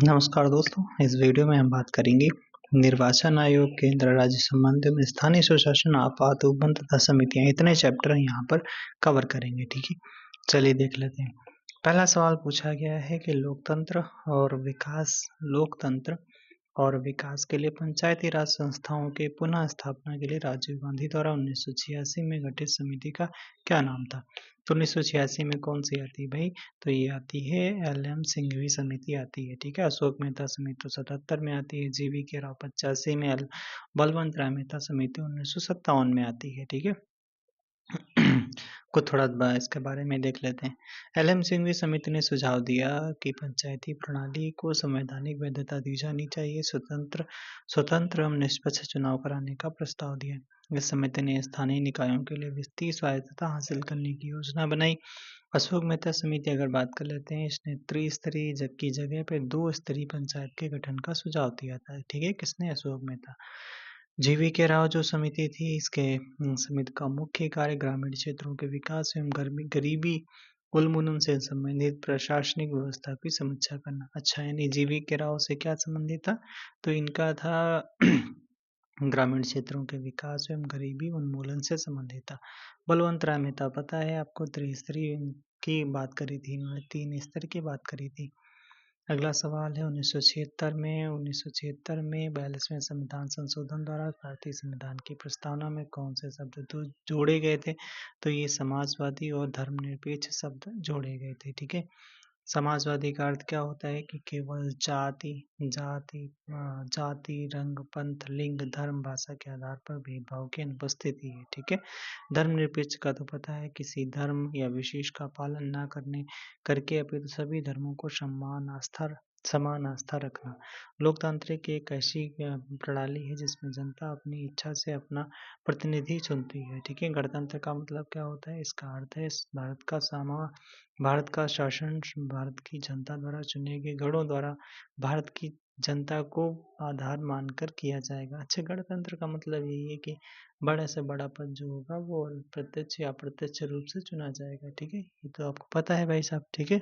नमस्कार दोस्तों, इस वीडियो में हम बात करेंगे निर्वाचन आयोग, केंद्र राज्य संबंध में स्थानीय स्वशासन, आपात उपवन तथा समितियां। इतने चैप्टर यहाँ पर कवर करेंगे। ठीक है, चलिए देख लेते हैं। पहला सवाल पूछा गया है कि लोकतंत्र और विकास के लिए पंचायती राज संस्थाओं के पुनः स्थापना के लिए राजीव गांधी द्वारा 1986 में गठित समिति का क्या नाम था। तो 1986 में कौन सी आती है भाई? तो ये आती है LM सिंघवी समिति आती है। ठीक है, अशोक मेहता समिति तो 77 में आती है, GV के राव 85 में, बलवंत राय मेहता समिति 1957 में आती है। ठीक है कुछ थोड़ा इसके बारे में देख लेते हैं। LM सिंघवी समिति ने सुझाव दिया कि पंचायती प्रणाली को संवैधानिक वैधता दी जानी चाहिए, स्वतंत्र एवं निष्पक्ष चुनाव कराने का प्रस्ताव दिया। इस समिति ने स्थानीय निकायों के लिए वित्तीय स्वायत्तता हासिल करने की योजना बनाई। अशोक मेहता समिति अगर बात कर लेते हैं, इसने त्रिस्तरीय की जगह पे 2 स्तरीय पंचायत के गठन का सुझाव दिया था। ठीक है, किसने? अशोक मेहता। GV के राव जो समिति थी, इसके समिति का मुख्य कार्य ग्रामीण क्षेत्रों के विकास एवं गरीबी उन्मूलन से संबंधित प्रशासनिक व्यवस्था की समीक्षा करना। अच्छा, यानी GV के राव से क्या संबंधित था? तो इनका था ग्रामीण क्षेत्रों के विकास एवं गरीबी उन्मूलन से संबंधित था। बलवंत राय मेहता पता है आपको, त्रिस्तरीय की बात करी थी, इन्होंने 3 स्तर की बात करी थी। अगला सवाल है 1976 में 42वें संविधान संशोधन द्वारा भारतीय संविधान की प्रस्तावना में कौन से शब्द जोड़े गए थे? तो ये समाजवादी और धर्मनिरपेक्ष शब्द जोड़े गए थे। ठीक है, समाजवादी का अर्थ क्या होता है कि केवल जाति, रंग, पंथ, लिंग, धर्म, भाषा के आधार पर भेदभाव की अनुपस्थिति है। ठीक है, धर्मनिरपेक्ष का तो पता है किसी धर्म या विशेष का पालन न करके अपितु सभी धर्मों को समान आस्था रखना। लोकतांत्रिक एक ऐसी प्रणाली है जिसमें जनता अपनी इच्छा से अपना प्रतिनिधि चुनती है। ठीक है, गणतंत्र का मतलब क्या होता है? इसका अर्थ है भारत का शासन भारत की जनता द्वारा चुने गए गणों द्वारा भारत की जनता को आधार मानकर किया जाएगा। अच्छा, गणतंत्र का मतलब यही है कि बड़े से बड़ा पद जो होगा वो प्रत्यक्ष या अप्रत्यक्ष रूप से चुना जाएगा। ठीक है, ये तो आपको पता है भाई साहब। ठीक है,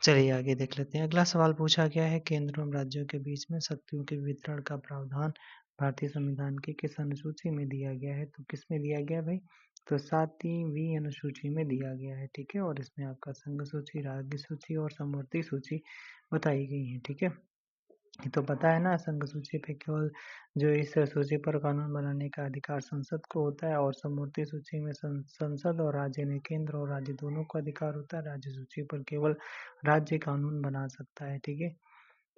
चलिए आगे देख लेते हैं। अगला सवाल पूछा गया है, केंद्र एवं राज्यों के बीच में शक्तियों के वितरण का प्रावधान भारतीय संविधान की किस अनुसूची में दिया गया है? तो किस में दिया गया भाई? तो 7वीं अनुसूची में दिया गया है। ठीक है, और इसमें आपका संघ सूची, राज्य सूची और समवर्ती सूची बताई गई है। ठीक है, ये तो पता है ना, संघ सूची पे केवल जो इस सूची पर कानून बनाने का अधिकार संसद को होता है, और समवर्ती सूची में संसद और राज्य ने केंद्र और राज्य दोनों को अधिकार होता है। राज्य सूची पर केवल राज्य कानून बना सकता है। ठीक है,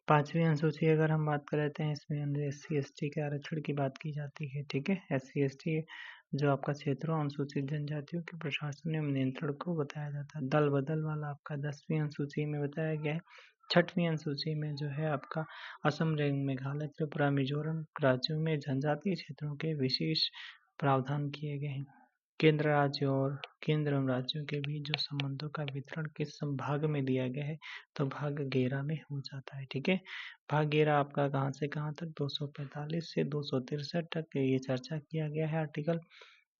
5वीं अनुसूची अगर हम बात कर लेते हैं, इसमें SC/ST के आरक्षण की बात की जाती है। ठीक है, SC/ST जो आपका क्षेत्रों अनुसूचित जनजातियों के प्रशासन एवं नियंत्रण को बताया जाता है। दल बदल वाला आपका 10वीं अनुसूची में बताया गया है। 6वीं अनुसूची में जो है आपका असम, मेघालय, त्रिपुरा, मिजोरम राज्यों में जनजातीय क्षेत्रों के विशेष प्रावधान किए गए हैं। केंद्र एवं राज्यों के बीच जो संबंधों का वितरण किस संभाग में दिया गया है? तो भाग 11 में हो जाता है। ठीक है, भाग 11 आपका कहाँ से कहाँ तक? 245 से 263 तक ये चर्चा किया गया है आर्टिकल।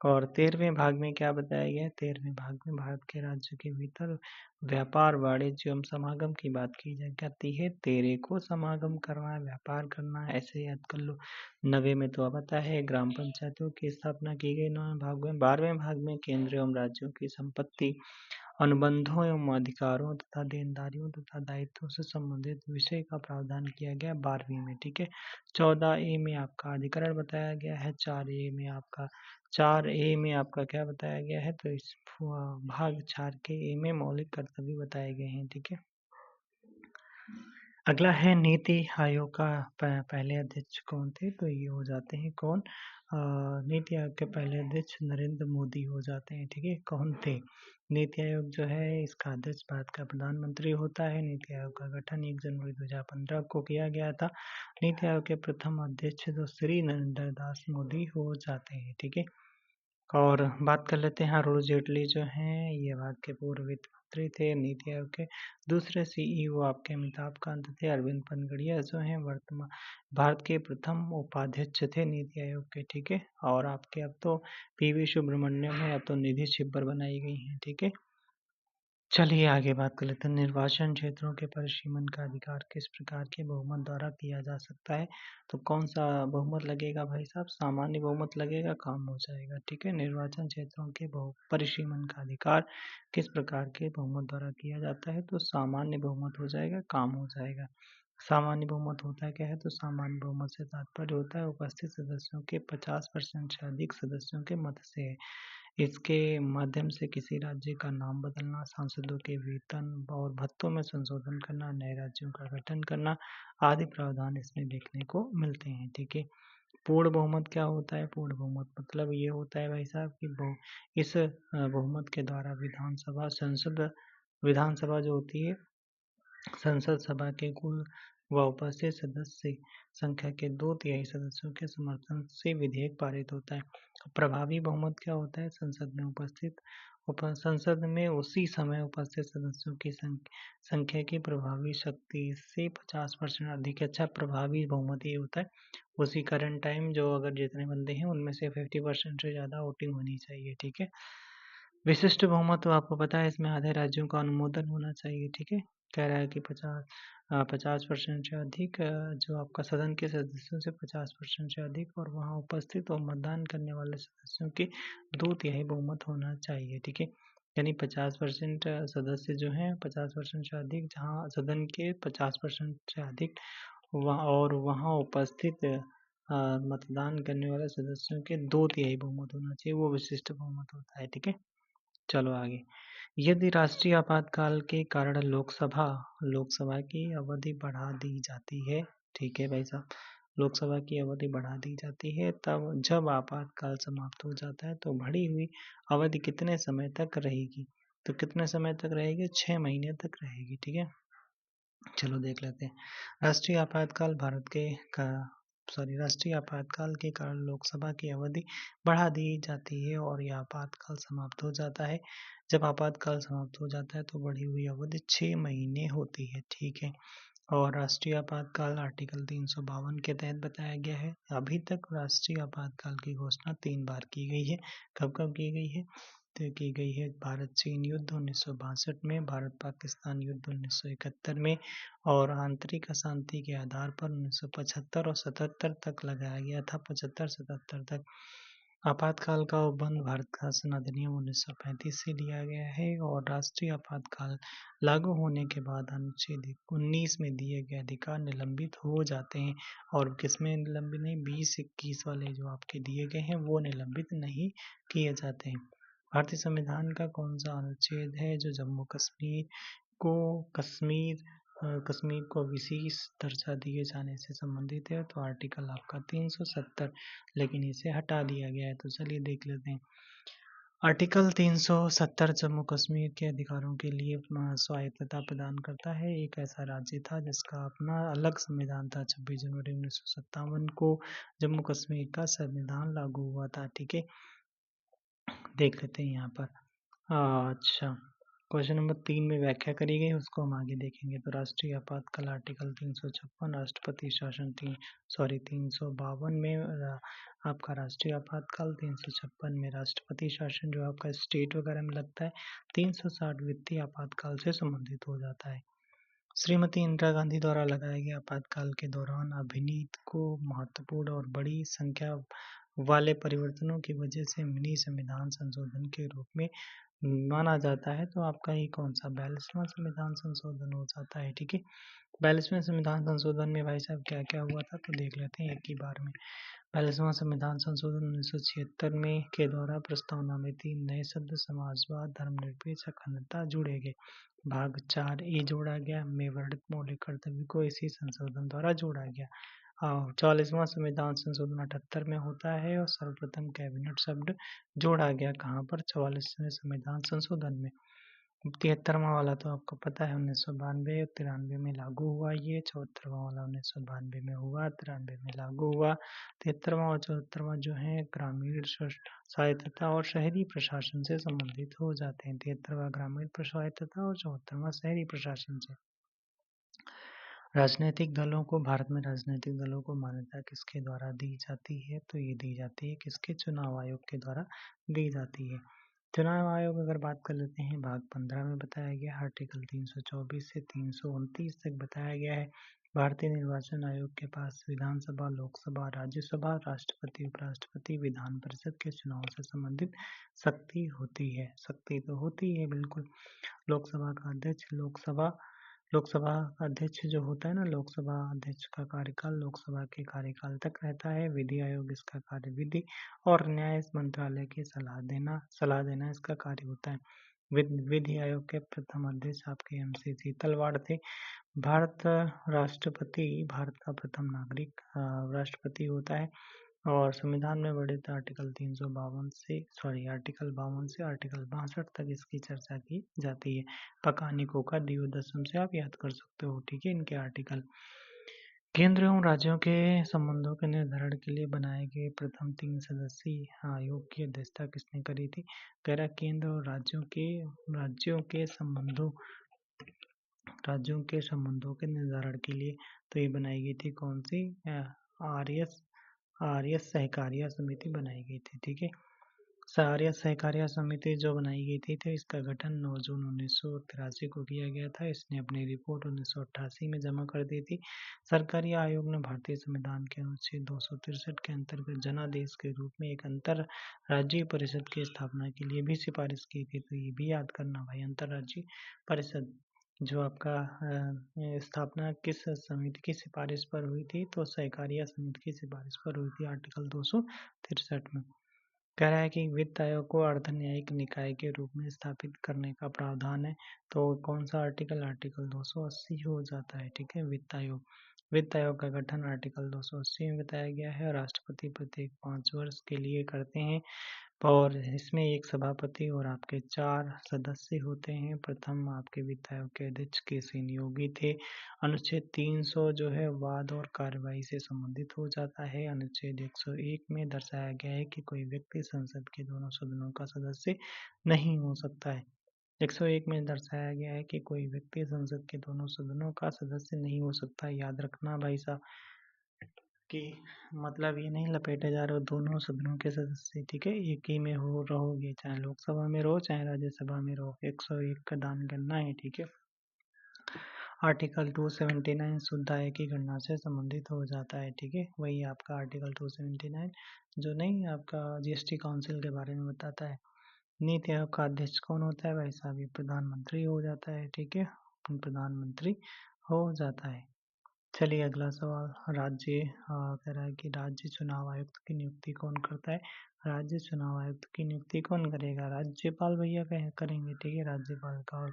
और 13वें भाग में क्या बताया गया है? 13वें भाग में भारत के राज्य के भीतर व्यापार, वाणिज्य एवं समागम की बात की जाती है। तेरे को समागम करना है, व्यापार करना है, ऐसे याद कर लो। 9वें में तो पता है ग्राम पंचायतों की स्थापना की गई 9वें भाग में। 12वें भाग में केंद्र एवं राज्यों की संपत्ति, अनुबंधों एवं अधिकारों तथा देनदारियों तथा दायित्वों से संबंधित विषय का प्रावधान किया गया 12वीं में। ठीक है, 14A में आपका अधिकरण बताया गया है। 4A में आपका क्या बताया गया है? तो इस भाग 4 के A में मौलिक कर्तव्य बताए गए हैं। ठीक है, अगला है नीति आयोग का पहले अध्यक्ष कौन थे? तो ये हो जाते हैं कौन? नीति आयोग के पहले अध्यक्ष नरेंद्र मोदी हो जाते हैं। ठीक है, कौन थे? नीति आयोग जो है इसका अध्यक्ष भारत का प्रधानमंत्री होता है। नीति आयोग का गठन 1 जनवरी 2015 को किया गया था। नीति आयोग के प्रथम अध्यक्ष जो श्री नरेंद्र दास मोदी हो जाते हैं। ठीक है, और बात कर लेते हैं अरुण जेटली जो हैं, ये भारत के पूर्व वित्त मंत्री थे। नीति आयोग के दूसरे सीईओ आपके अमिताभ कांत थे। अरविंद पनगड़िया जो हैं वर्तमान भारत के प्रथम उपाध्यक्ष थे नीति आयोग के, ठीक है। और आपके अब तो पीवी सुब्रमण्यम है, अब तो निधि छिब्बर बनाई गई हैं, ठीक है। चलिए आगे बात कर लेते हैं। निर्वाचन क्षेत्रों के परिसीमन का अधिकार किस प्रकार के बहुमत द्वारा किया जा सकता है? तो कौन सा बहुमत लगेगा भाई साहब? सामान्य बहुमत लगेगा, काम हो जाएगा, ठीक है। निर्वाचन क्षेत्रों के परिसीमन का अधिकार किस प्रकार के बहुमत द्वारा किया जाता है? तो सामान्य बहुमत हो जाएगा, काम हो जाएगा। सामान्य बहुमत होता है क्या है? तो सामान्य बहुमत से तात्पर्य होता है उपस्थित सदस्यों के 50% से अधिक सदस्यों के मत से है। इसके माध्यम से किसी राज्य का नाम बदलना, सांसदों के वेतन और भत्तों में संशोधन करना, नए राज्यों का गठन करना आदि प्रावधान इसमें देखने को मिलते हैं, ठीक है। पूर्ण बहुमत क्या होता है? पूर्ण बहुमत मतलब ये होता है भाई साहब कि इस बहुमत के द्वारा विधानसभा जो होती है, संसद सभा के कुल व उपस्थित सदस्य संख्या के 2/3 सदस्यों के समर्थन से विधेयक पारित होता है। प्रभावी बहुमत क्या होता है? संसद में उसी समय उपस्थित सदस्यों की संख्या की प्रभावी शक्ति से 50% अधिक। अच्छा, प्रभावी बहुमत ये होता है उसी करंट टाइम जो अगर जितने बंदे हैं उनमें से 50% से ज़्यादा वोटिंग होनी चाहिए, ठीक है। विशिष्ट बहुमत तो आपको पता है इसमें आधे राज्यों का अनुमोदन होना चाहिए, ठीक है। कह रहा है कि 50% से अधिक जो आपका सदन के सदस्यों से 50% से अधिक और वहाँ उपस्थित और मतदान करने वाले सदस्यों के 2/3 बहुमत होना चाहिए, ठीक है। यानी 50% सदस्य जो हैं 50% से अधिक, जहाँ सदन के 50% से अधिक वहाँ और वहाँ उपस्थित मतदान करने वाले सदस्यों के 2/3 बहुमत होना चाहिए, वो विशिष्ट बहुमत होता है, ठीक है। चलो आगे। यदि राष्ट्रीय आपातकाल के कारण लोकसभा की अवधि बढ़ा दी जाती है, ठीक है भाई साहब, लोकसभा की अवधि बढ़ा दी जाती है, तब जब आपातकाल समाप्त हो जाता है तो बढ़ी हुई अवधि कितने समय तक रहेगी? तो कितने समय तक रहेगी? 6 महीने तक रहेगी, ठीक है। चलो देख लेते हैं। राष्ट्रीय आपातकाल भारत के का राष्ट्रीय आपातकाल के कारण लोकसभा की अवधि बढ़ा दी जाती है और यह आपातकाल समाप्त हो जाता है। जब आपातकाल समाप्त हो जाता है तो बढ़ी हुई अवधि 6 महीने होती है, ठीक है। और राष्ट्रीय आपातकाल आर्टिकल 352 के तहत बताया गया है। अभी तक राष्ट्रीय आपातकाल की घोषणा 3 बार की गई है। कब कब की गई है? तो की गई है भारत चीन युद्ध 1962 में, भारत पाकिस्तान युद्ध 1971 में, और आंतरिक अशांति के आधार पर 1975 और 77 तक लगाया गया था। 75-77 तक। आपातकाल का उपबंध भारत शासन अधिनियम 1935 से लिया गया है और राष्ट्रीय आपातकाल लागू होने के बाद अनुच्छेद 19 में दिए गए अधिकार निलंबित हो जाते हैं। और किसमें निलंबित नहीं? 20-21 वाले जो आपके दिए गए हैं वो निलंबित नहीं किए जाते हैं। भारतीय संविधान का कौन सा अनुच्छेद है जो जम्मू कश्मीर को विशेष दर्जा दिए जाने से संबंधित है? तो आर्टिकल आपका 370, लेकिन इसे हटा दिया गया है। तो चलिए देख लेते हैं। आर्टिकल 370 जम्मू कश्मीर के अधिकारों के लिए स्वायत्तता प्रदान करता है। एक ऐसा राज्य था जिसका अपना अलग संविधान था। 26 जनवरी 1957 को जम्मू कश्मीर का संविधान लागू हुआ था, ठीक है। देख लेते हैं यहाँ पर। अच्छा, क्वेश्चन नंबर 3 में व्याख्या करी गई, उसको हम आगे देखेंगे। तो राष्ट्रीय आपातकाल आर्टिकल 356, राष्ट्रपति शासन 352 में आपका राष्ट्रीय आपातकाल, 356 में राष्ट्रपति शासन जो आपका स्टेट वगैरह में लगता है, 360 वित्तीय आपातकाल से संबंधित हो जाता है। श्रीमती इंदिरा गांधी द्वारा लगाए गए आपातकाल के दौरान अभिनीत को महत्वपूर्ण और बड़ी संख्या वाले परिवर्तनों की वजह से मिनी संविधान संशोधन के रूप में माना जाता है। तो आपका ये कौन सा 42वां संविधान संशोधन हो जाता है, ठीक है। 42वें संविधान संशोधन में भाई साहब क्या क्या हुआ था तो देख लेते हैं एक ही बार में। 42वां संविधान संशोधन 1976 में के द्वारा प्रस्तावना में 3 नए शब्द समाजवाद, धर्मनिरपेक्ष, अखंडता जोड़े गए। भाग 4A जोड़ा गया में वर्णित मौलिक कर्तव्य को इसी संशोधन द्वारा जोड़ा गया। और 44वां संविधान संशोधन 78 में होता है और सर्वप्रथम कैबिनेट शब्द जोड़ा गया। कहाँ पर? 44वें संविधान संशोधन में। 73वां वाला तो आपको पता है 1992 और 93 में लागू हुआ ये। 74वां वाला 1992 में हुआ, 93 में लागू हुआ। 73वां और 74वां जो है ग्रामीण स्वायत्तता और शहरी प्रशासन से संबंधित हो जाते हैं। 73वां ग्रामीण स्वायत्तता और 74वां शहरी प्रशासन से। राजनीतिक दलों को, भारत में राजनीतिक दलों को मान्यता किसके द्वारा दी जाती है? तो ये दी जाती है किसके? चुनाव आयोग के द्वारा दी जाती है। चुनाव आयोग अगर बात कर लेते हैं, भाग 15 में बताया गया, आर्टिकल 324 से 329 तक बताया गया है। भारतीय निर्वाचन आयोग के पास विधानसभा, लोकसभा, राज्यसभा, राष्ट्रपति, उपराष्ट्रपति, विधान परिषद के चुनाव से संबंधित शक्ति होती है। शक्ति तो होती है बिल्कुल। लोकसभा का अध्यक्ष, लोकसभा अध्यक्ष जो होता है ना, लोकसभा अध्यक्ष का कार्यकाल लोकसभा के कार्यकाल तक रहता है। विधि आयोग इसका कार्य विधि और न्याय मंत्रालय की सलाह देना इसका कार्य होता है। विधि आयोग के प्रथम अध्यक्ष आपके MC सीतलवाड़ थे। भारत भारत का प्रथम नागरिक राष्ट्रपति होता है। और संविधान में वर्णित आर्टिकल 352 से आर्टिकल 62 तक इसकी चर्चा की जाती है। पकानिकों का दिवोदसम से आप याद कर सकते हो, ठीक है, इनके आर्टिकल। केंद्र एवं राज्यों के संबंधों के निर्धारण के लिए बनाए गए प्रथम 3 सदस्यीय आयोग की अध्यक्षता किसने करी थी? कह रहा केंद्र और राज्यों के संबंधों के निर्धारण के लिए तो ये बनाई गई थी कौन सी? आर्य सहकारिता समिति बनाई गई थी, ठीक है। आर्य सहकारिता समिति जो बनाई गई थी तो इसका गठन 9 जून 1983 को किया गया था। इसने अपनी रिपोर्ट 1988 में जमा कर दी थी। सरकारी आयोग ने भारतीय संविधान के अनुच्छेद 263 के अंतर्गत जनादेश के रूप में एक अंतर राज्यीय परिषद की स्थापना के लिए भी सिफारिश की थी। तो ये भी याद करना भाई, अंतर राज्यीय परिषद जो आपका स्थापना किस समिति की सिफारिश पर हुई थी? तो सहकारिता समिति की सिफारिश पर हुई थी, आर्टिकल 263 में। कह रहा है कि वित्त आयोग को अर्ध न्यायिक निकाय के रूप में स्थापित करने का प्रावधान है। तो कौन सा आर्टिकल? आर्टिकल 280 हो जाता है, ठीक है। वित्त आयोग का गठन आर्टिकल 280 में बताया गया है। राष्ट्रपति प्रत्येक 5 वर्ष के लिए करते हैं और इसमें एक सभापति और आपके 4 सदस्य होते हैं। प्रथम आपके वित्त आयोग के अध्यक्ष के नियोगी थे। अनुच्छेद 300 जो है वाद और कार्यवाही से संबंधित हो जाता है। अनुच्छेद 101 में दर्शाया गया है कि कोई व्यक्ति संसद के दोनों सदनों का सदस्य नहीं हो सकता है। 101 में दर्शाया गया है कि कोई व्यक्ति संसद के दोनों सदनों का सदस्य नहीं हो सकता। याद रखना भाई साहब कि मतलब ये नहीं लपेटे जा रहे हो दोनों सदनों के सदस्य, ठीक है। एक ही में हो रहोगे, चाहे लोकसभा में रहो चाहे राज्यसभा में रहो। 101 का दान करना है, ठीक है। आर्टिकल 279 शुद्ध आय की गणना से संबंधित हो जाता है, ठीक है। वही आपका आर्टिकल 279 जो नहीं आपका GST काउंसिल के बारे में बताता है। नीति आयोग का अध्यक्ष कौन होता है भाई साहब? ये प्रधानमंत्री हो जाता है, ठीक है, प्रधानमंत्री हो जाता है। चलिए अगला सवाल। कह रहा है कि राज्य चुनाव आयुक्त की नियुक्ति कौन करता है? राज्य चुनाव आयुक्त की नियुक्ति कौन करेगा? राज्यपाल भैया करेंगे, ठीक है। राज्यपाल का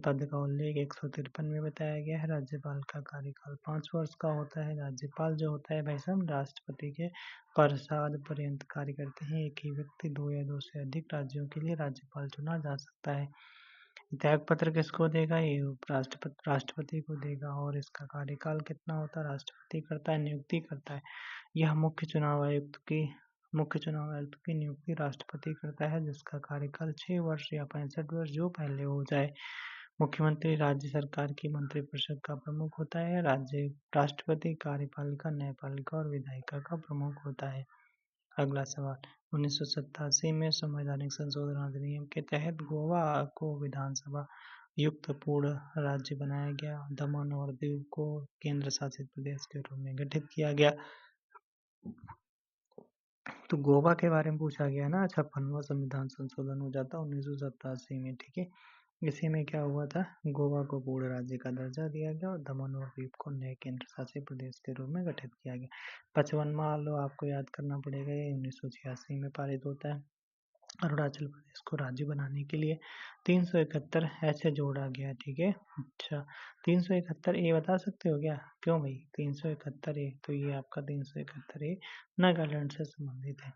पद का उल्लेख 153 में बताया गया है। राज्यपाल का कार्यकाल 5 वर्ष का होता है। राज्यपाल जो होता है भाई साहब राष्ट्रपति के प्रसाद पर्यंत कार्य करते हैं। एक ही व्यक्ति 2 या 2 से अधिक राज्यों के लिए राज्यपाल चुना जा सकता है। त्याग पत्र किसको देगा? ये राष्ट्रपति को देगा। और इसका कार्यकाल कितना होता है? राष्ट्रपति करता है, नियुक्ति करता है। यह मुख्य चुनाव आयुक्त की नियुक्ति राष्ट्रपति करता है, जिसका कार्यकाल 6 वर्ष या 65 वर्ष जो पहले हो जाए। मुख्यमंत्री राज्य सरकार की मंत्रिपरिषद का प्रमुख होता है। राष्ट्रपति कार्यपालिका, न्यायपालिका और विधायिका का प्रमुख होता है। अगला सवाल। 1987 में संवैधानिक संशोधन अधिनियम के तहत गोवा को विधानसभा युक्त पूर्ण राज्य बनाया गया। दमन और दीव को केंद्र शासित प्रदेश के रूप में गठित किया गया। तो गोवा के बारे में पूछा गया ना। 56वां संविधान संशोधन हो जाता 1987 में, ठीक है। इसी में क्या हुआ था? गोवा को पूर्ण राज्य का दर्जा दिया गया और दमन और दीव को नए केंद्र शासित प्रदेश के रूप में गठित किया गया। 55वां लो आपको याद करना पड़ेगा, ये 1986 में पारित होता है। अरुणाचल प्रदेश को राज्य बनाने के लिए 371 ऐसे जोड़ा गया, ठीक है। अच्छा 371 ए बता सकते हो क्या? क्यों भाई 371 ए? तो ये आपका 371 ए नागालैंड से संबंधित है।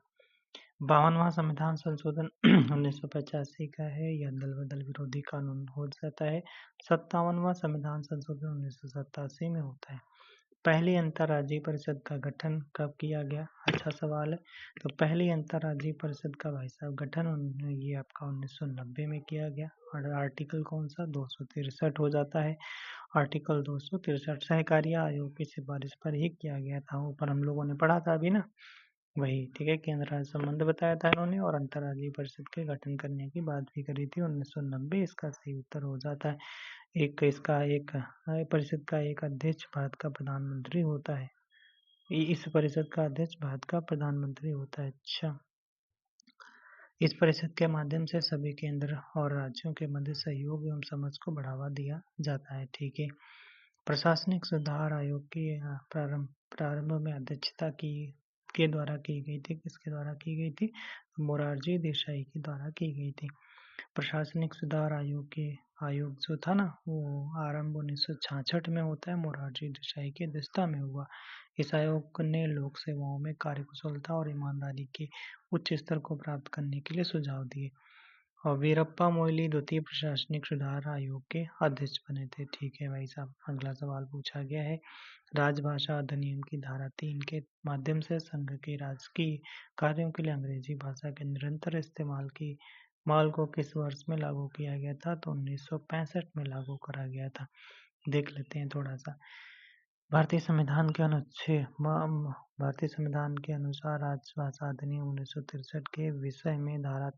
52वां संविधान संशोधन 1985 का है, यह दल बदल विरोधी कानून हो जाता है। 57वां संविधान संशोधन 1987 में होता है। पहली अंतर्राज्यीय परिषद का गठन कब किया गया? अच्छा सवाल है। तो पहली अंतर्राज्यीय परिषद का भाई साहब गठन ये आपका 1990 में किया गया। और आर्टिकल कौन सा? 263 हो जाता है। आर्टिकल 263 सहकारी आयोग की सिफारिश पर ही किया गया था। ऊपर हम लोगों ने पढ़ा था अभी ना, वही ठीक है। केंद्र राज्य संबंध बताया था इन्होंने, और अंतर्राज्यीय परिषद के गठन करने की बात भी करी थी 1990। इसका सही उत्तर हो जाता है। एक परिषद का एक अध्यक्ष भारत का प्रधानमंत्री होता है। इस परिषद का अध्यक्ष भारत का प्रधानमंत्री होता है। अच्छा, इस परिषद के माध्यम से सभी केंद्र और राज्यों के मध्य सहयोग एवं समझ को बढ़ावा दिया जाता है। ठीक है। प्रशासनिक सुधार आयोग की प्रारंभ में अध्यक्षता के द्वारा की गई थी। किसके द्वारा की गई थी? मोरारजी देसाई के द्वारा की गई थी। प्रशासनिक सुधार आयोग जो था ना, वो आरंभ 1966 में होता है, मोरारजी देसाई की अध्यक्षता में हुआ। इस आयोग ने लोक सेवाओं में कार्यकुशलता और ईमानदारी के उच्च स्तर को प्राप्त करने के लिए सुझाव दिए। और वीरप्पा मोइली द्वितीय प्रशासनिक सुधार आयोग के अध्यक्ष बने थे। ठीक है भाई साहब, अगला सवाल पूछा गया है। राजभाषा अधिनियम की धारा 3 के माध्यम से संघ के राजकीय कार्यों के लिए अंग्रेजी भाषा के निरंतर इस्तेमाल की माल को किस वर्ष में लागू किया गया था? तो 1965 में लागू करा गया था। देख लेते हैं थोड़ा सा। भारतीय संविधान के भारतीय संविधान के अनुसार राजभाषा अधिनियम 1963 के विषय में धारा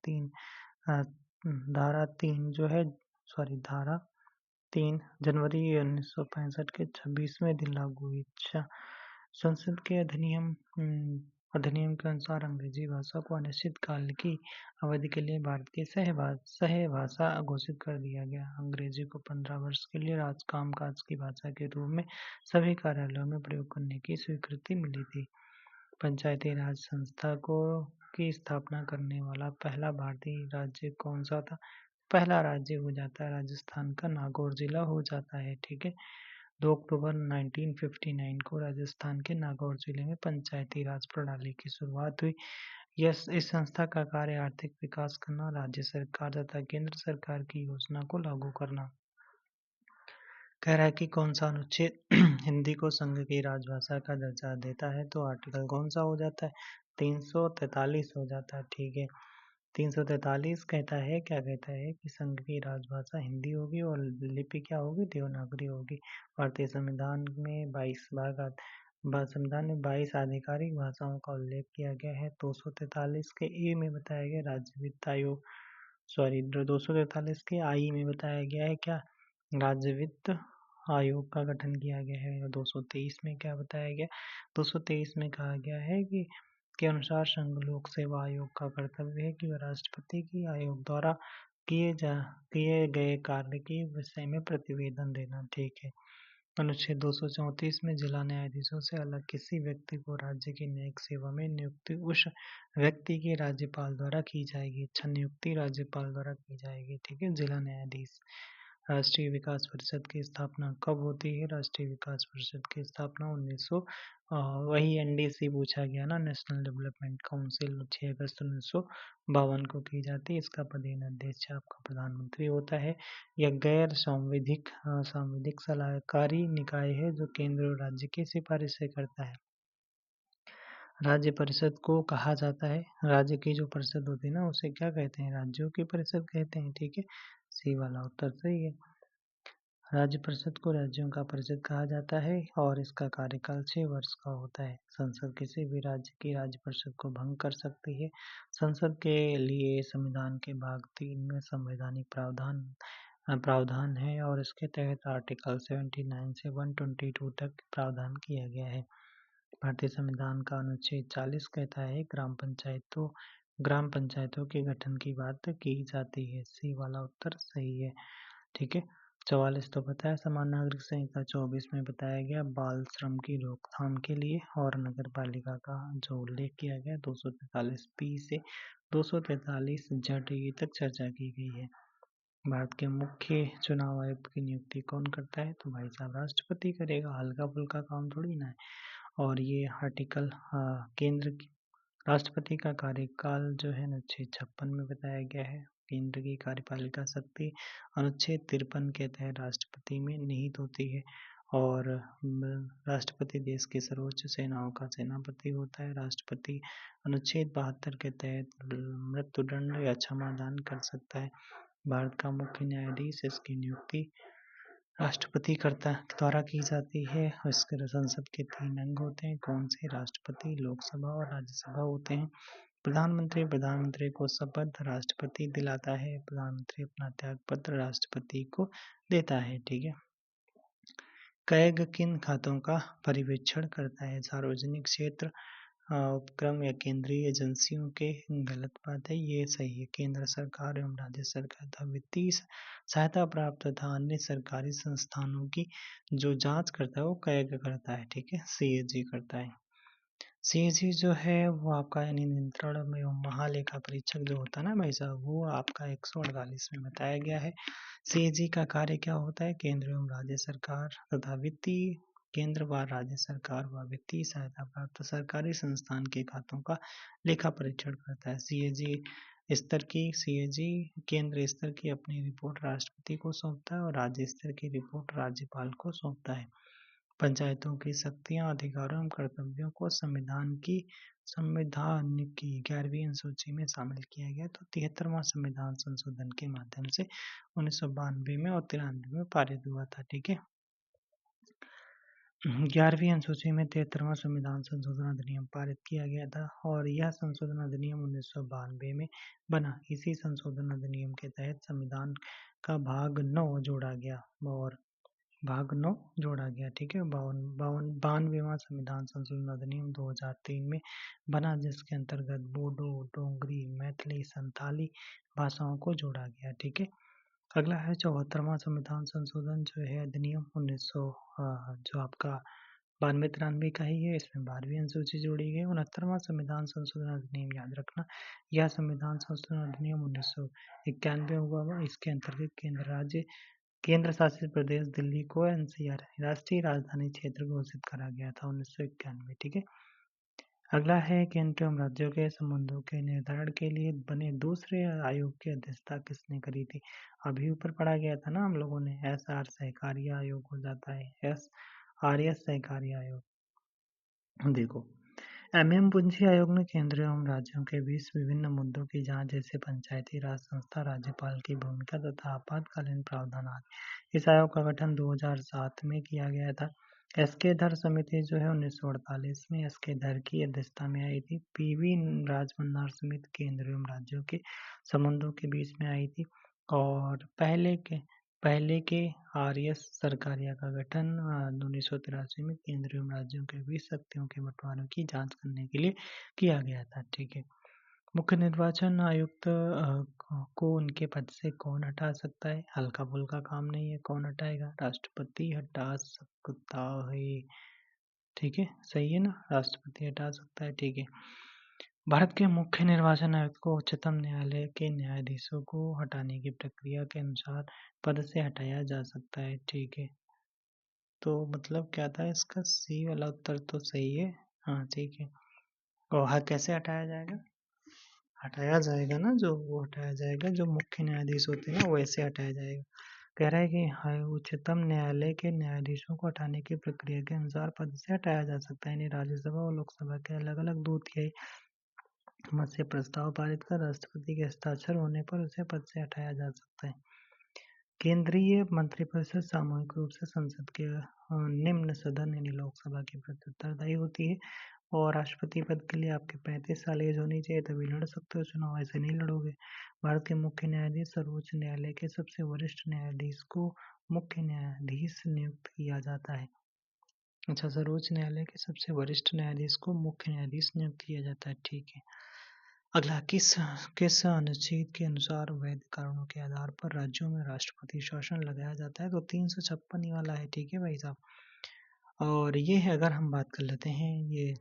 3 जनवरी 1965 के 26वें दिन लागू हुई। अच्छा, संसद के अधिनियम के अनुसार अंग्रेजी भाषा को अनिश्चित काल की अवधि के लिए भारत की सह भाषा घोषित कर दिया गया। अंग्रेजी को 15 वर्ष के लिए कामकाज की भाषा के रूप में सभी कार्यालयों में प्रयोग करने की स्वीकृति मिली थी। पंचायती राज संस्था की स्थापना करने वाला पहला भारतीय राज्य कौन सा था? पहला राज्य हो जाता है राजस्थान का नागौर जिला हो जाता है। ठीक है। 2 अक्टूबर 1959 को राजस्थान के नागौर जिले में पंचायती राज प्रणाली की शुरुआत हुई। इस संस्था का कार्य आर्थिक विकास करना, राज्य सरकार तथा केंद्र सरकार की योजना को लागू करना। कह रहा है कि कौन सा अनुच्छेद हिंदी को संघ की राजभाषा का दर्जा देता है? तो आर्टिकल कौन सा हो जाता है? 343 हो जाता है। ठीक है। 343 कहता है, क्या कहता है कि संघ की राजभाषा हिंदी होगी और लिपि क्या होगी? देवनागरी होगी। भारतीय संविधान में 22 आधिकारिक भाषाओं का उल्लेख किया गया है। 243 के ए में बताया गया राज्य वित्त आयोग, 243 के आई में बताया गया है क्या? राज्य वित्त आयोग का गठन किया गया है। और 223 में क्या बताया गया? 223 में कहा गया है कि के अनुसार संघ लोक सेवा आयोग का कर्तव्य है कि वह राष्ट्रपति की आयोग द्वारा किए गए कार्य के विषय में प्रतिवेदन देना। ठीक है। अनुच्छेद 234 में जिला न्यायाधीशों से अलग किसी व्यक्ति को राज्य की न्यायिक सेवा में नियुक्ति उस व्यक्ति के राज्यपाल द्वारा की जाएगी। अच्छा, नियुक्ति राज्यपाल द्वारा की जाएगी। ठीक है। जिला न्यायाधीश। राष्ट्रीय विकास परिषद की स्थापना कब होती है? राष्ट्रीय विकास परिषद की स्थापना 1900 वही एनडीसी पूछा गया ना, नेशनल डेवलपमेंट काउंसिल, 6 अगस्त 1952 को की जाती है। इसका प्रधान अध्यक्ष आपका प्रधानमंत्री होता है। यह गैर संवैधानिक सलाहकारी निकाय है जो केंद्र और राज्य की सिफारिश से करता है। राज्य परिषद को कहा जाता है, राज्य की जो परिषद होती है ना, उसे क्या कहते हैं? राज्यों की परिषद कहते हैं। ठीक है। सी वाला उत्तर सही है। राज्य परिषद को राज्यों का परिषद कहा जाता है और इसका कार्यकाल 6 वर्ष का होता है। संसद किसी भी राज्य की राज्य परिषद को भंग कर सकती है। संसद के लिए संविधान के भाग 3 में संवैधानिक प्रावधान है और इसके तहत आर्टिकल 79 से 122 तक प्रावधान किया गया है। भारतीय संविधान का अनुच्छेद 40 कहता है ग्राम पंचायतों के गठन की बात की जाती है। सी वाला उत्तर सही है। ठीक है। 44 तो पता है। समान नागरिक संहिता 24 में बताया गया बाल श्रम की रोकथाम के लिए, और नगर पालिका का जो उल्लेख किया गया 243 पी से 243 जड ये तक चर्चा की गई है। भारत के मुख्य चुनाव आयुक्त की नियुक्ति कौन करता है? तो भाई साहब राष्ट्रपति करेगा, हल्का फुल्का काम थोड़ी ना है। और ये आर्टिकल केंद्र राष्ट्रपति का कार्यकाल जो है अनुच्छेद 56 में बताया गया है। केंद्र की कार्यपालिका शक्ति अनुच्छेद 53 के तहत राष्ट्रपति में निहित होती है और राष्ट्रपति देश की सर्वोच्च सेनाओं का सेनापति होता है। राष्ट्रपति अनुच्छेद 72 के तहत मृत्युदंड या क्षमादान कर सकता है। भारत का मुख्य न्यायाधीश, इसकी नियुक्ति राष्ट्रपति द्वारा की जाती है। इसके संसद के 3 अंग होते हैं। कौन से? राष्ट्रपति, लोकसभा और राज्यसभा होते हैं। प्रधानमंत्री को शपथ राष्ट्रपति दिलाता है। प्रधानमंत्री अपना त्याग पत्र राष्ट्रपति को देता है। ठीक है। कैग किन खातों का पर्यवेक्षण करता है? सार्वजनिक क्षेत्र, उपक्रम या केंद्रीय एजेंसियों के? गलत बात है, ये सही है। केंद्र सरकार एवं राज्य सरकार तथा वित्तीय सहायता प्राप्त तथा अन्य सरकारी संस्थानों की जो जांच करता है वो कैग करता है। ठीक है, सीएजी करता है। सीएजी जो है वो आपका यानी नियंत्रण एवं महालेखा परीक्षक जो होता है ना भाई साहब, वो आपका 148 में बताया गया है। सीएजी का कार्य क्या होता है? केंद्र एवं राज्य सरकार तथा वित्तीय केंद्र व राज्य सरकार व वित्तीय सहायता प्राप्त सरकारी संस्थान के खातों का लेखा परीक्षण करता है। सीएजी केंद्र स्तर की अपनी रिपोर्ट राष्ट्रपति को सौंपता है और राज्य स्तर की रिपोर्ट राज्यपाल को सौंपता है। पंचायतों की शक्तियां, अधिकारों एवं कर्तव्यों को संविधान की 11वीं अनुसूची में शामिल किया गया। तो 73वां संविधान संशोधन के माध्यम से 1992 में और 93 में पारित हुआ था। ठीक है। 11वीं अनुसूची में 73वां संविधान संशोधन अधिनियम पारित किया गया था और यह संशोधन अधिनियम 1992 में बना। इसी संशोधन अधिनियम के तहत संविधान का भाग 9 जोड़ा गया और भाग 9 जोड़ा गया। ठीक है। 92वां संविधान संशोधन अधिनियम 2003 में बना, जिसके अंतर्गत बोडो, डोगरी, मैथिली, संथाली भाषाओं को जोड़ा गया। ठीक है। अगला है 74वां संविधान संशोधन जो है अधिनियम 1900 जो आपका 92-93 का ही है। इसमें 12वीं अनुसूची जोड़ी गई। 69वां संविधान संशोधन अधिनियम याद रखना, यह संविधान संशोधन अधिनियम 1991 हुआ। इसके अंतर्गत केंद्र शासित प्रदेश दिल्ली को एनसीआर राष्ट्रीय राजधानी क्षेत्र घोषित करा गया था 1991। ठीक है। अगला है केंद्र एवं राज्यों के संबंधों के निर्धारण के लिए बने दूसरे आयोग की अध्यक्षता किसने करी थी? अभी ऊपर पढ़ा गया था ना हम लोगों ने, एसआर सहकारी आयोग हो जाता है, एसआरएस सहकारी आयोग। देखो, एमएम पुंजी आयोग ने केंद्र एवं राज्यों के बीच विभिन्न मुद्दों की जांच जैसे पंचायती राज संस्था, राज्यपाल की भूमिका तथा आपातकालीन प्रावधान आदि। इस आयोग का गठन 2007 में किया गया था। एसके धर समिति जो है 1948 में एसके धर की अध्यक्षता में आई थी। पीवी राजमन्नार समिति केंद्र एवं राज्यों के संबंधों के बीच में आई थी और पहले के आरएस सरकारिया का गठन 1983 में केंद्र एवं राज्यों के बीच शक्तियों के बंटवारे की जांच करने के लिए किया गया था। ठीक है। मुख्य निर्वाचन आयुक्त को उनके पद से कौन हटा सकता है? हल्का फुल्का काम नहीं है। कौन हटाएगा? राष्ट्रपति हटा सकता है। ठीक है, सही है ना, राष्ट्रपति हटा सकता है। ठीक है। भारत के मुख्य निर्वाचन आयुक्त को उच्चतम न्यायालय के न्यायाधीशों को हटाने की प्रक्रिया के अनुसार पद से हटाया जा सकता है। ठीक है। तो मतलब क्या था इसका? सी वाला उत्तर तो सही है। हाँ, ठीक है। और हाँ, कैसे हटाया जाएगा? हटाया जाएगा ना, जो वो हटाया जाएगा जो मुख्य न्यायाधीश होते हैं ना, वैसे हटाया जाएगा। कह रहा है कि उच्चतम न्यायालय के न्यायाधीशों को हटाने की प्रक्रिया के अनुसार पद से हटाया जा सकता है। यानी राज्यसभा और लोकसभा के अलग अलग 2/3 मत से प्रस्ताव पारित कर राष्ट्रपति के हस्ताक्षर होने पर उसे पद से हटाया जा सकता है। केंद्रीय मंत्रिपरिषद सामूहिक रूप से संसद के निम्न सदन यानी लोकसभा के प्रति उत्तरदायी होती है और राष्ट्रपति पद के लिए आपके 35 साल एज होनी चाहिए, तभी लड़ सकते हो चुनाव, ऐसे नहीं लड़ोगे। भारत के मुख्य न्यायाधीश सर्वोच्च न्यायालय के सबसे वरिष्ठ न्यायाधीश को मुख्य न्यायाधीश नियुक्त किया जाता है। अच्छा, सर्वोच्च न्यायालय के सबसे वरिष्ठ न्यायाधीश को मुख्य न्यायाधीश नियुक्त किया जाता है। ठीक है। अगला, किस अनुच्छेद के अनुसार वैध कारणों के आधार पर राज्यों में राष्ट्रपति शासन लगाया जाता है? तो 356 वाला है। ठीक है भाई साहब। और ये है, अगर हम बात कर लेते हैं, ये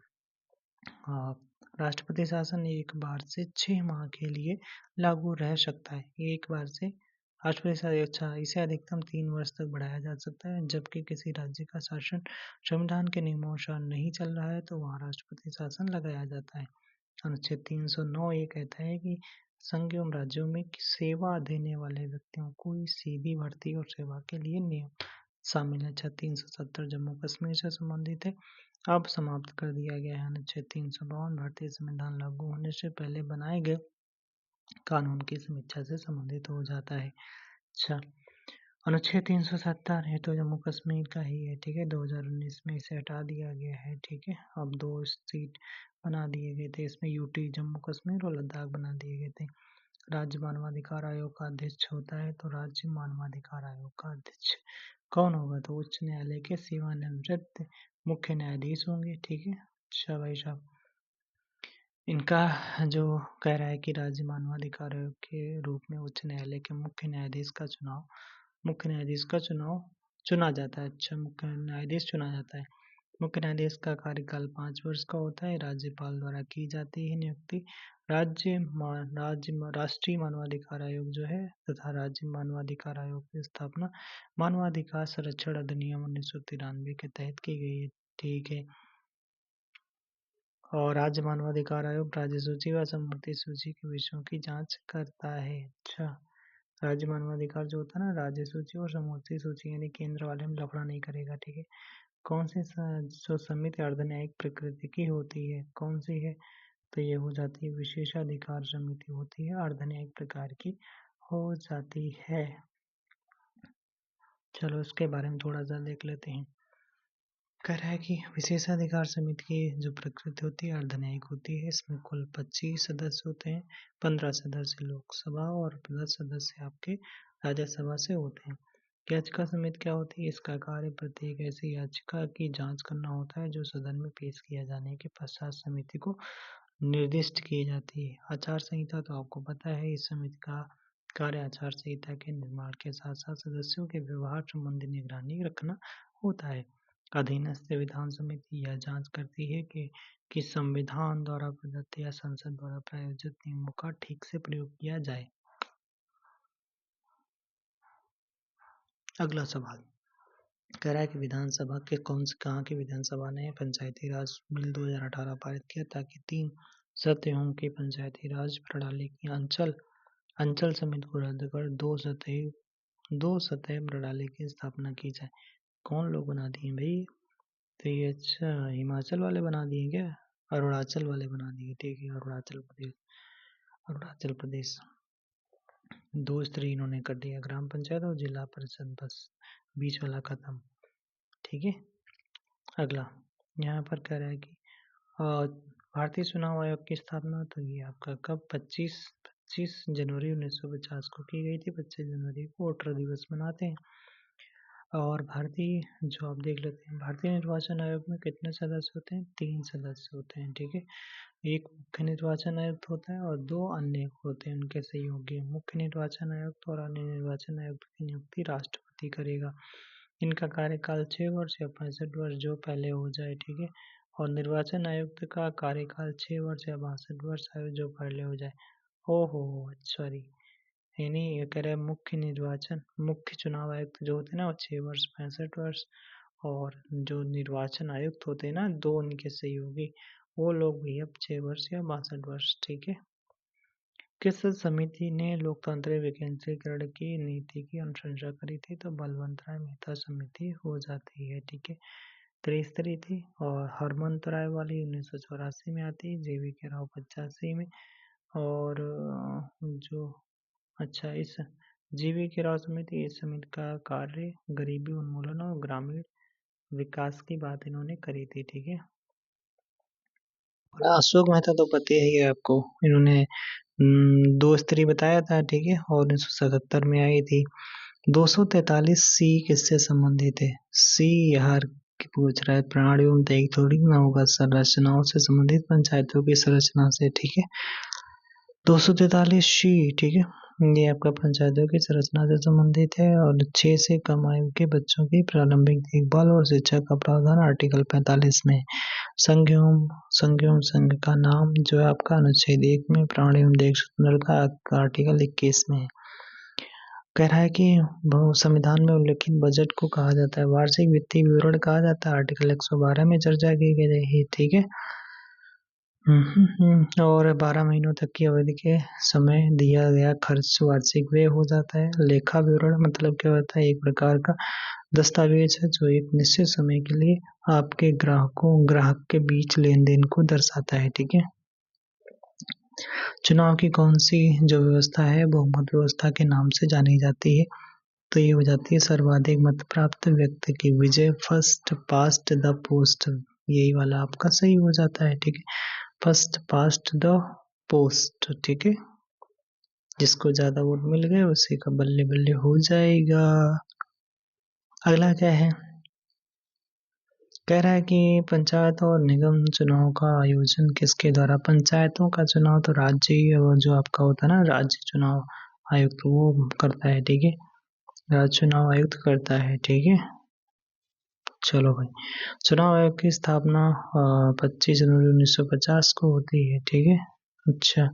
राष्ट्रपति शासन एक बार से 6 माह के लिए लागू रह सकता है। एक बार से राष्ट्रपति शासन, अच्छा, इसे अधिकतम 3 वर्ष तक बढ़ाया जा सकता है। जबकि किसी राज्य का शासन संविधान के नियमानुसार नहीं चल रहा है तो वहाँ राष्ट्रपति शासन लगाया जाता है। अनुच्छेद 309 ये कहता है कि संघ एवं राज्यों में सेवा देने वाले व्यक्तियों को सीधी भर्ती और सेवा के लिए नियम शामिल है। अच्छा, 370 जम्मू कश्मीर से संबंधित है। अब समाप्त कर दिया गया है। अनुच्छेद 352 भारतीय संविधान लागू होने से पहले बनाए गए कानून की समीक्षा से संबंधित हो जाता है। अच्छा, अनुच्छेद 370 है तो जम्मू कश्मीर का ही है, ठीक है। 2019 में इसे हटा दिया गया है, ठीक है। अब 2 सीट बना दिए गए थे, इसमें यूटी जम्मू कश्मीर और लद्दाख बना दिए गए थे। राज्य मानवाधिकार आयोग का अध्यक्ष होता है, तो राज्य मानवाधिकार आयोग का अध्यक्ष कौन होगा? तो उच्च न्यायालय के सेवानिवृत्त मुख्य न्यायाधीश होंगे, ठीक है। अच्छा भाई साहब, इनका जो कह रहा है कि राज्य मानवाधिकार आयोग के रूप में उच्च न्यायालय के मुख्य न्यायाधीश का चुनाव चुना जाता है। अच्छा, मुख्य न्यायाधीश चुना जाता है। मुख्य न्यायाधीश का कार्यकाल 5 वर्ष का होता है। राज्यपाल द्वारा की जाती है नियुक्ति। राष्ट्रीय मानवाधिकार आयोग जो है तथा राज्य मानवाधिकार आयोग की स्थापना मानवाधिकार संरक्षण अधिनियम 1993 के तहत की गई है, ठीक है। और राज्य मानवाधिकार आयोग राज्य सूची व समवर्ती सूची के विषयों की जांच करता है। अच्छा, राज्य मानवाधिकार जो होता है ना, राज्य सूची और समवर्ती सूची, यानी केंद्र वाले में लफड़ा नहीं करेगा, ठीक है। कौन सी जो समिति अर्धन्यायिक प्रकृति की होती है, कौन सी है? तो ये हो जाती है विशेषाधिकार समिति होती है, अर्धन्यायिक प्रकार की हो जाती है। चलो उसके बारे में थोड़ा सा देख लेते हैं। कह रहा है कि विशेषाधिकार समिति की जो प्रकृति होती है अर्धन्यायिक होती है। इसमें कुल 25 सदस्य होते हैं। 15 सदस्य लोकसभा और 10 सदस्य आपके राज्यसभा से होते हैं। याचिका समिति क्या होती है? इसका कार्य प्रत्येक ऐसी याचिका की जांच करना होता है जो सदन में पेश किया जाने के पश्चात समिति को निर्दिष्ट की जाती है। आचार संहिता तो आपको पता है, इस समिति का कार्य आचार संहिता के निर्माण के साथ साथ सदस्यों के व्यवहार संबंधी निगरानी रखना होता है। अधीनस्थ विधान समिति यह जांच करती है कि संविधान द्वारा प्रदत्त या संसद द्वारा प्रायोजित नियमों का ठीक से प्रयोग किया जाए। अगला सवाल कह रहा है कि विधानसभा के कहाँ की विधानसभा ने पंचायती राज बिल 2018 पारित किया ताकि 3 सतहों की पंचायती राज प्रणाली की अंचल समिति को रद्द कर दो सतह प्रणाली की स्थापना की जाए। कौन लोग बना दिए भाई? तो ये अच्छा हिमाचल वाले बना दिए क्या? अरुणाचल वाले बना दिए, ठीक है। अरुणाचल प्रदेश 2 स्तरीय इन्होंने कर दिया, ग्राम पंचायत और जिला परिषद, बस बीच वाला खत्म, ठीक है। अगला यहाँ पर कह रहा है कि भारतीय चुनाव आयोग की स्थापना तो ये आपका कब 25 जनवरी 1950 को की गई थी। 25 जनवरी को वोटर दिवस मनाते हैं। और भारतीय जो आप देख लेते हैं, भारतीय निर्वाचन आयोग में कितने सदस्य होते हैं? 3 सदस्य होते हैं, ठीक है। एक मुख्य निर्वाचन आयुक्त होता है और 2 अन्य होते हैं उनके सहयोगी। मुख्य निर्वाचन आयुक्त और अन्य निर्वाचन आयुक्त की नियुक्ति राष्ट्रपति करेगा। इनका कार्यकाल 6 वर्ष या 65 वर्ष जो पहले हो जाए, ठीक है। और निर्वाचन आयुक्त का कार्यकाल 6 वर्ष या 62 वर्ष जो पहले हो जाए। ओहो सॉरी, यानी ये कह रहे हैं मुख्य चुनाव आयुक्त जो होते हैं ना वो 6 वर्ष 65 वर्ष, और जो निर्वाचन आयुक्त होते हैं ना 2 उनके सहयोगी, वो लोग भी अब 6 वर्ष या 62 वर्ष, ठीक है। किस समिति ने लोकतांत्रिक विकेंद्रीकरण की नीति की अनुशंसा करी थी? तो बलवंत राय मेहता समिति हो जाती है, ठीक है। त्रिस्तरीय थी और हरमंत राय वाली 1984 में आती है, जेवी के राव 85 में, और जो अच्छा इस जीवी की राव समिति, इस समिति का कार्य गरीबी उन्मूलन और ग्रामीण विकास की बात इन्होंने करी थी, ठीक है। अशोक मेहता तो पता ही है आपको, इन्होंने 2 स्तरीय बताया था, ठीक है। और 1977 में आई थी। 243 सी किससे संबंधित है? सी यार की पूछ रहा है, प्रणालियों में एक थोड़ी ना होगा, संरचनाओं से संबंधित पंचायतों की संरचना से, ठीक है। 243 सी, ठीक है, ये आपका पंचायतों की संरचना से संबंधित है। और 6 से कम आयु के बच्चों की प्रारंभिक देखभाल और शिक्षा का प्रावधान आर्टिकल 45 में। संघ संघ का नाम जो है आपका अनुच्छेद 1 में, प्राणी एवं देश का आर्टिकल 21 में है। कह रहा है कि संविधान में उल्लिखित बजट को कहा जाता है वार्षिक वित्तीय विवरण कहा जाता है, आर्टिकल 112 में चर्चा की गई है, ठीक है। और 12 महीनों तक की अवधि के समय दिया गया खर्च वार्षिक व्यय हो जाता है। लेखा विवरण मतलब क्या होता है? एक प्रकार का दस्तावेज है जो एक निश्चित समय के लिए आपके ग्राहक के बीच लेन-देन को दर्शाता है, ठीक है? चुनाव की कौन सी जो व्यवस्था है बहुमत व्यवस्था के नाम से जानी जाती है। तो ये हो जाती है सर्वाधिक मत प्राप्त व्यक्ति की विजय, फर्स्ट पास्ट द पोस्ट। यही वाला आपका सही हो जाता है, ठीक है? फर्स्ट पास्ट द पोस्ट, ठीक है? जिसको ज्यादा वोट मिल गए उसी का बल्ले बल्ले हो जाएगा। अगला क्या है? कह रहा है कि पंचायत और निगम चुनाव का आयोजन किसके द्वारा? पंचायतों का चुनाव तो राज्य और जो आपका होता है ना राज्य चुनाव आयुक्त वो करता है, ठीक है? राज्य चुनाव आयुक्त करता है, ठीक है? चलो भाई, चुनाव आयोग की स्थापना 25 जनवरी 1950 को होती है, ठीक है? अच्छा,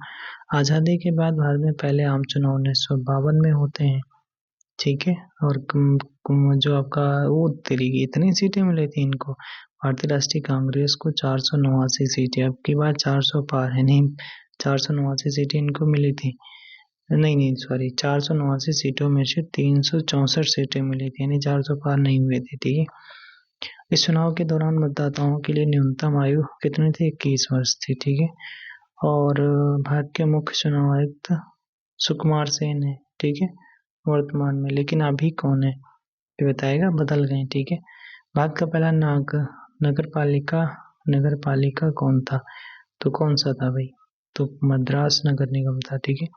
आज़ादी के बाद भारत में पहले आम चुनाव 1952 में होते हैं, ठीक है? और जो आपका वो तेरी इतनी सीटें मिली थी इनको भारतीय राष्ट्रीय कांग्रेस को 489 सीटें, अब की बार 400 पार है नहीं, 489 सीटें इनको मिली थी। नहीं सॉरी, 489 सीटों में से 364 सीटें मिली थी, यानी 400 पार नहीं हुए थे, ठीक है? इस चुनाव के दौरान मतदाताओं के लिए न्यूनतम आयु कितनी थी? 21 वर्ष थी, ठीक है? और भारत के मुख्य चुनाव आयुक्त सुकुमार सेन है, ठीक है? वर्तमान में, लेकिन अभी कौन है ये बताएगा, बदल गए, ठीक है? भारत का पहला नगर पालिका कौन था? तो कौन सा था भाई? तो मद्रास नगर निगम था, ठीक है?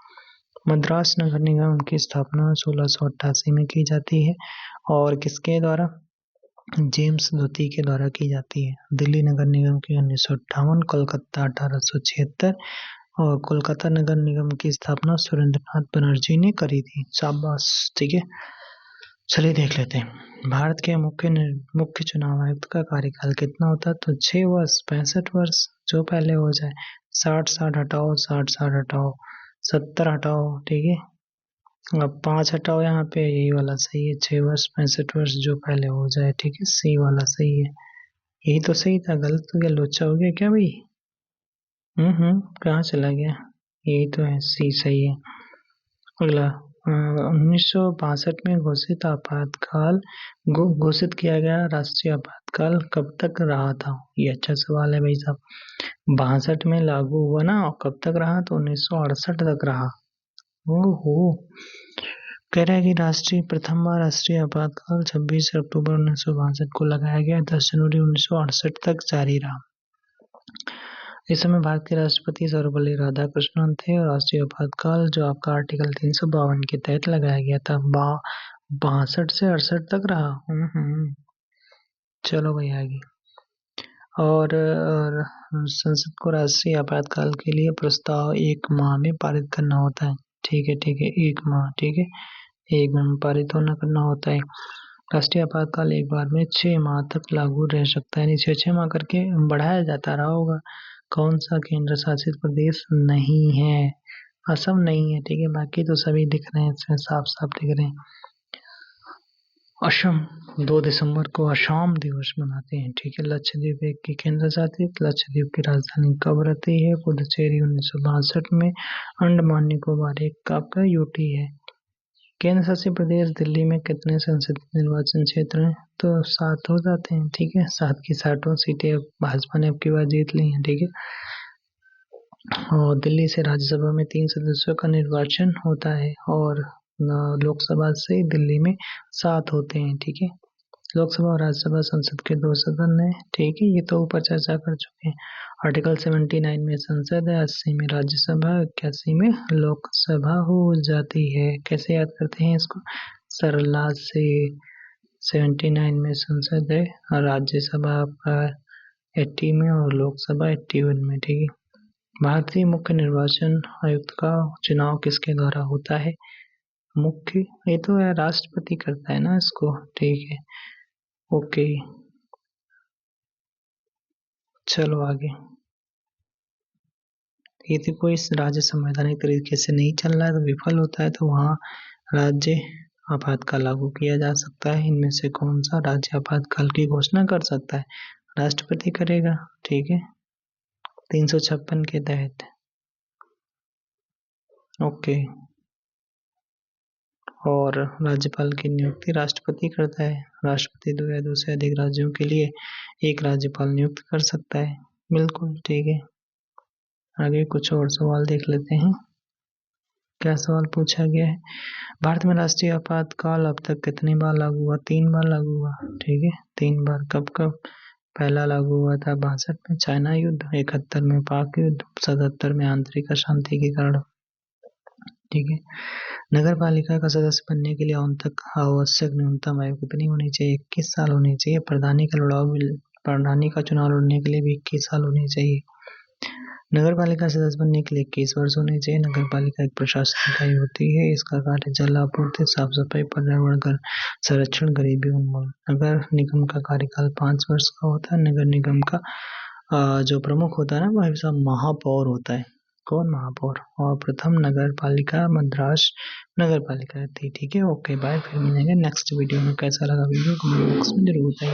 मद्रास नगर निगम की स्थापना 1688 में की जाती है और किसके द्वारा? जेम्स द्वितीय के द्वारा की जाती है। दिल्ली नगर निगम की 1958, कोलकाता 1876 और कोलकाता नगर निगम की स्थापना सुरेंद्रनाथ बनर्जी ने करी थी। शाबाश, ठीक है? चलिए देख लेते हैं। भारत के मुख्य चुनाव आयुक्त का कार्यकाल कितना होता है? तो 6 वर्ष, 65 वर्ष, जो पहले हो जाए। 60 हटाओ, 60 हटाओ, 70 हटाओ, ठीक है? अब 5 हटाओ यहाँ पे, यही वाला सही है। 6 वर्ष 65 वर्ष जो पहले हो जाए, ठीक है? सी वाला सही है। यही तो सही था, गलत हो गया, लोचा हो गया क्या भाई? कहाँ चला गया? यही तो है, सी सही है। अगला 1962 में घोषित किया गया राष्ट्रीय आपातकाल कब तक रहा था? ये अच्छा सवाल है भाई साहब। 62 में लागू हुआ ना, और कब तक रहा? तो 1968 तक रहा। ओहो, कह रहा है कि प्रथम बार राष्ट्रीय आपातकाल 26 अक्टूबर 1962 को लगाया गया, 10 जनवरी 1968 तक जारी रहा। इस समय भारत के राष्ट्रपति सर्वपल्ली राधाकृष्णन थे और राष्ट्रीय आपातकाल जो आपका आर्टिकल 352 के तहत लगाया गया था 62 से 68 तक रहा। चलो भाई आगे। और संसद को राष्ट्रीय आपातकाल के लिए प्रस्ताव 1 माह में पारित करना होता है, ठीक है? 1 माह, ठीक है? 1 माह में पारित करना होता है। राष्ट्रीय आपातकाल एक बार में 6 माह तक लागू रह सकता है, यानी 6 माह करके बढ़ाया जाता रहा होगा। कौन सा केंद्र शासित प्रदेश नहीं है? असम नहीं है, ठीक है? बाकी तो सभी दिख रहे हैं, इसमें साफ साफ दिख रहे हैं। असम 2 दिसंबर को असम दिवस मनाते हैं, ठीक है? लक्षद्वीप एक की केंद्र शासित, लक्षद्वीप की राजधानी कब रहती है? पुडुचेरी 1962 में, अंडमान निकोबार एक का आपका यूटी है। केंद्र शासित प्रदेश दिल्ली में कितने संसदीय निर्वाचन क्षेत्र हैं? तो 7 हो जाते हैं, ठीक है? 7 की 7 सीटें भाजपा ने अब की बार जीत ली हैं, ठीक है? और दिल्ली से राज्यसभा में 3 सदस्यों का निर्वाचन होता है और लोकसभा से दिल्ली में 7 होते हैं, ठीक है? लोकसभा और राज्यसभा संसद के 2 सदन है, ठीक है? ये तो ऊपर चर्चा कर चुके हैं। आर्टिकल 79 में संसद है, 80 में राज्यसभा, 81 में लोकसभा हो जाती है। कैसे याद करते हैं इसको? सरला से 79 में संसद है और राज्यसभा आपका 80 में और लोकसभा 81 में, ठीक है? भारतीय मुख्य निर्वाचन आयुक्त का चुनाव किसके द्वारा होता है? मुख्य, ये तो है राष्ट्रपति करता है ना इसको, ठीक है? ओके, चलो आगे। यदि कोई राज्य संवैधानिक तरीके से नहीं चल रहा है तो विफल होता है, तो वहाँ राज्य आपातकाल लागू किया जा सकता है। इनमें से कौन सा राज्य आपातकाल की घोषणा कर सकता है? राष्ट्रपति करेगा, ठीक है? 356 के तहत। ओके। और राज्यपाल की नियुक्ति राष्ट्रपति करता है। राष्ट्रपति 2 या 2 से अधिक राज्यों के लिए एक राज्यपाल नियुक्त कर सकता है। बिल्कुल ठीक है। आगे कुछ और सवाल देख लेते हैं। क्या सवाल पूछा गया है? भारत में राष्ट्रीय आपातकाल अब तक कितनी बार लागू हुआ? 3 बार लागू हुआ। ठीक है, 3 बार। कब कब? पहला लागू हुआ था 62 में चाइना युद्ध, 71 में पाक युद्ध, 77 में आंतरिक अशांति के कारण। ठीक है। नगर पालिका का सदस्य बनने के लिए आवश्यक न्यूनतम आयु कितनी होनी चाहिए? 21 साल होनी चाहिए। प्रधानी का चुनाव लड़ने के लिए भी 21 साल होनी चाहिए। नगर पालिका सदस्य बनने के लिए 21 वर्ष होने चाहिए। नगर पालिका एक प्रशासनिक इकाई होती है। इसका कार्य जल आपूर्ति, साफ सफाई, पर्यावरण संरक्षण, गरीबी उन्मूलन। नगर निगम का कार्यकाल 5 वर्ष का होता है। नगर निगम का जो प्रमुख होता है ना, वह सब महापौर होता है। कौन? महापौर। और प्रथम नगर पालिका मद्रास नगर पालिका थी। ठीक है, ओके बाय। फिर मिलेंगे नेक्स्ट वीडियो में। कैसा लगा वीडियो कमेंट बॉक्स में जरूर बताइए।